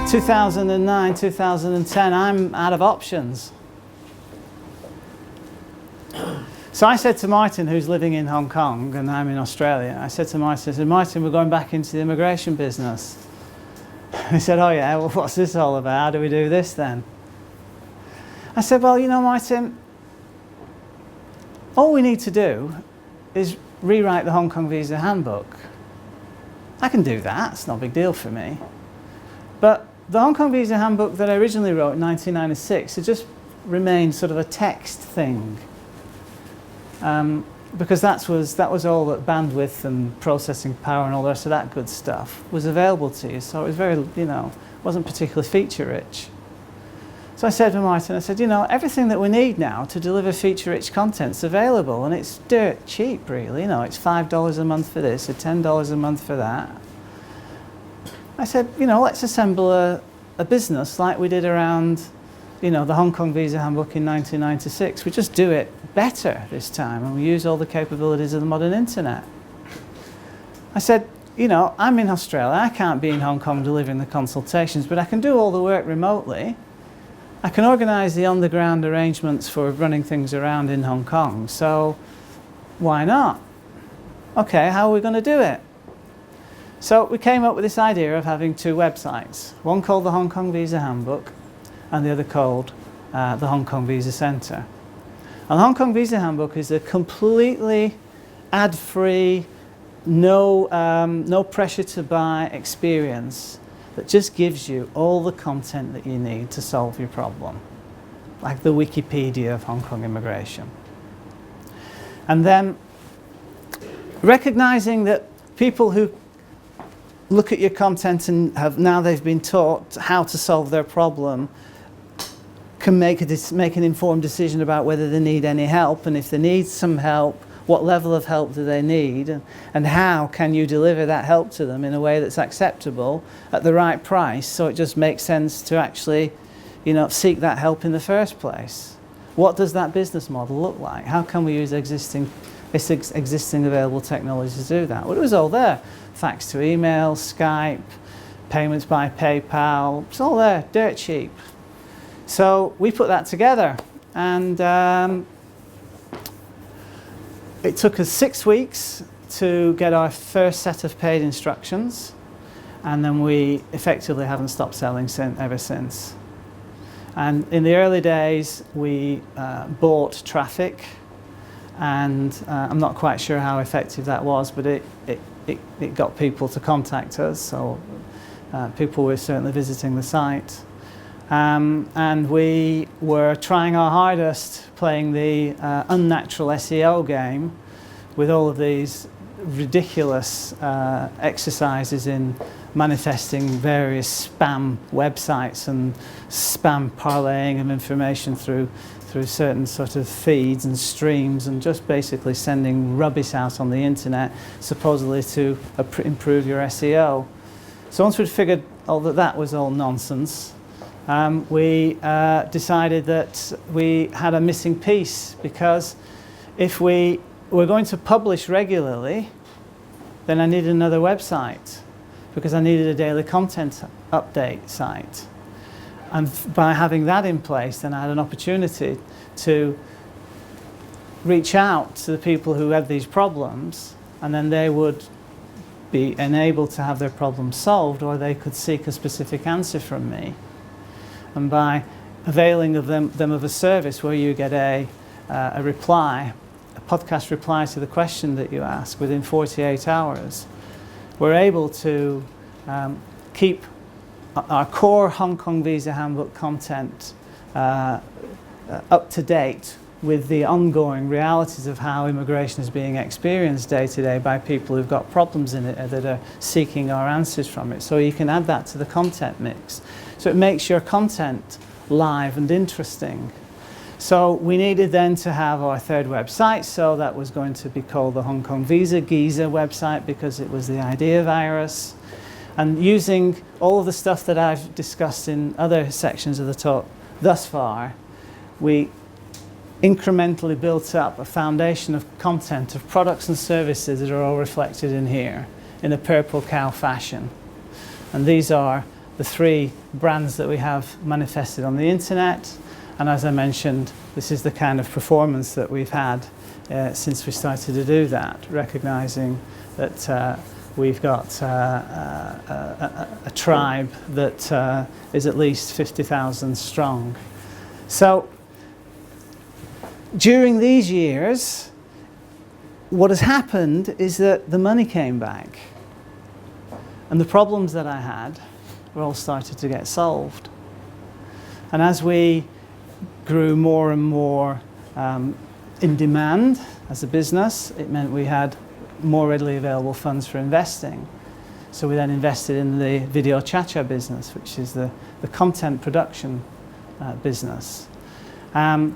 2009, 2010, I'm out of options. So I said to Martyn, who's living in Hong Kong and I'm in Australia, I said to Martyn, Martyn, we're going back into the immigration business. He said, oh yeah, well, what's this all about? How do we do this then? I said, well, you know, Martyn, all we need to do is rewrite the Hong Kong Visa Handbook. I can do that, it's not a big deal for me. But the Hong Kong Visa Handbook that I originally wrote in 1996, it just remained sort of a text thing. Because that was all that bandwidth and processing power and all the rest of that good stuff was available to you. So it was very, you know, wasn't particularly feature rich. So I said to Martyn, I said, you know, everything that we need now to deliver feature rich content's available, and it's dirt cheap really. You know, it's $5 a month for this, or $10 a month for that. I said, you know, let's assemble a business like we did around, you know, the Hong Kong Visa Handbook in 1996. We just do it better this time, and we use all the capabilities of the modern internet. I said, you know, I'm in Australia, I can't be in Hong Kong delivering the consultations, but I can do all the work remotely. I can organise the on-the-ground arrangements for running things around in Hong Kong, so why not? Okay, how are we going to do it? So we came up with this idea of having two websites, one called the Hong Kong Visa Handbook and the other called the Hong Kong Visa Centre. And the Hong Kong Visa Handbook is a completely ad-free, no pressure to buy experience that just gives you all the content that you need to solve your problem, like the Wikipedia of Hong Kong immigration. And then recognising that people who look at your content and they've been taught how to solve their problem can make an informed decision about whether they need any help, and if they need some help, what level of help do they need, and how can you deliver that help to them in a way that's acceptable at the right price, so it just makes sense to actually, you know, seek that help in the first place. What does that business model look like? How can we use existing available technology to do that? Well, it was all there. Fax to email, Skype, payments by PayPal, it's all there, dirt cheap. So we put that together, and it took us 6 weeks to get our first set of paid instructions, and then we effectively haven't stopped selling ever since. And in the early days we bought traffic, and I'm not quite sure how effective that was, but it got people to contact us, so people were certainly visiting the site. And we were trying our hardest playing the unnatural SEO game with all of these ridiculous exercises in manifesting various spam websites and spam parlaying of information through certain sort of feeds and streams, and just basically sending rubbish out on the internet supposedly to improve your SEO. So once we'd figured that was all nonsense, we decided that we had a missing piece, because if we were going to publish regularly, then I needed another website, because I needed a daily content update site. And by having that in place, then I had an opportunity to reach out to the people who had these problems, and then they would be enabled to have their problems solved, or they could seek a specific answer from me. And by availing of them of a service where you get a reply, a podcast reply to the question that you ask within 48 hours, we're able to keep our core Hong Kong Visa Handbook content up to date with the ongoing realities of how immigration is being experienced day to day by people who've got problems in it that are seeking our answers from it. So you can add that to the content mix. So it makes your content live and interesting. So we needed then to have our third website, so that was going to be called the Hong Kong Visa Geeza website, because it was the idea virus. And using all of the stuff that I've discussed in other sections of the talk thus far, we incrementally built up a foundation of content, of products and services that are all reflected in here in a purple cow fashion. And these are the 3 brands that we have manifested on the internet. And as I mentioned, this is the kind of performance that we've had since we started to do that, recognizing that we've got a tribe that is at least 50,000 strong. So during these years, what has happened is that the money came back, and the problems that I had were all started to get solved. And as we grew more and more in demand as a business, it meant we had more readily available funds for investing. So we then invested in the Video Cha-Cha business, which is the content production business. And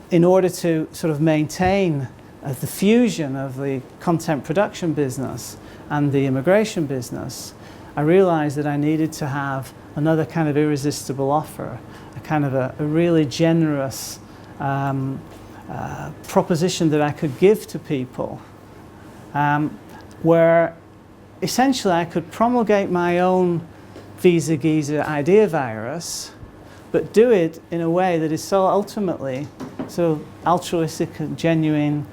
in order to sort of maintain the fusion of the content production business and the immigration business, I realized that I needed to have another kind of irresistible offer, a kind of a really generous proposition that I could give to people, where essentially I could promulgate my own Visa Geeza idea virus, but do it in a way that is so ultimately so altruistic and genuine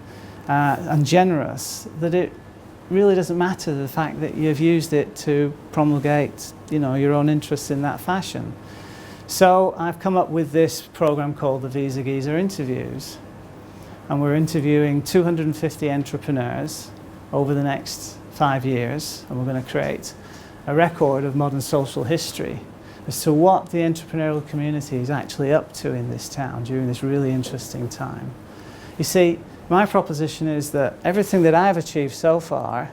and generous that it really doesn't matter the fact that you've used it to promulgate, you know, your own interests in that fashion. So I've come up with this program called the Visa Geeza Interviews, and we're interviewing 250 entrepreneurs over the next 5 years, and we're going to create a record of modern social history as to what the entrepreneurial community is actually up to in this town during this really interesting time. You see, my proposition is that everything that I've achieved so far,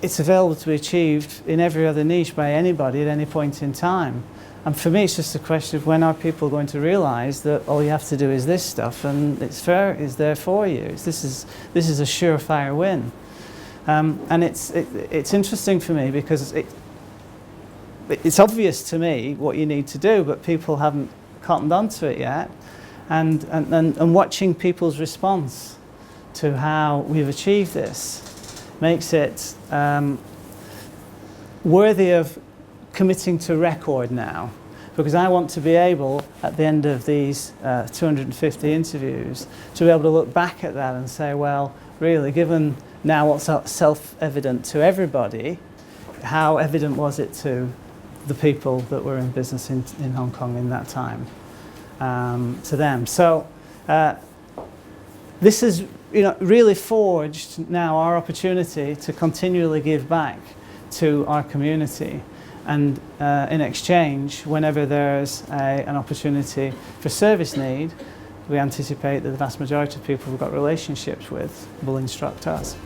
it's available to be achieved in every other niche by anybody at any point in time. And for me, it's just a question of when are people going to realise that all you have to do is this stuff, and it's there for you. This is a surefire win. And it's interesting for me because it's obvious to me what you need to do, but people haven't cottoned onto it yet. And watching people's response to how we've achieved this makes it worthy of committing to record now, because I want to be able, at the end of these 250 interviews, to be able to look back at that and say, well, really, given now what's self-evident to everybody, how evident was it to the people that were in business in Hong Kong in that time, to them. So this has, you know, really forged now our opportunity to continually give back to our community. And in exchange, whenever there's an opportunity for service need, we anticipate that the vast majority of people we've got relationships with will instruct us.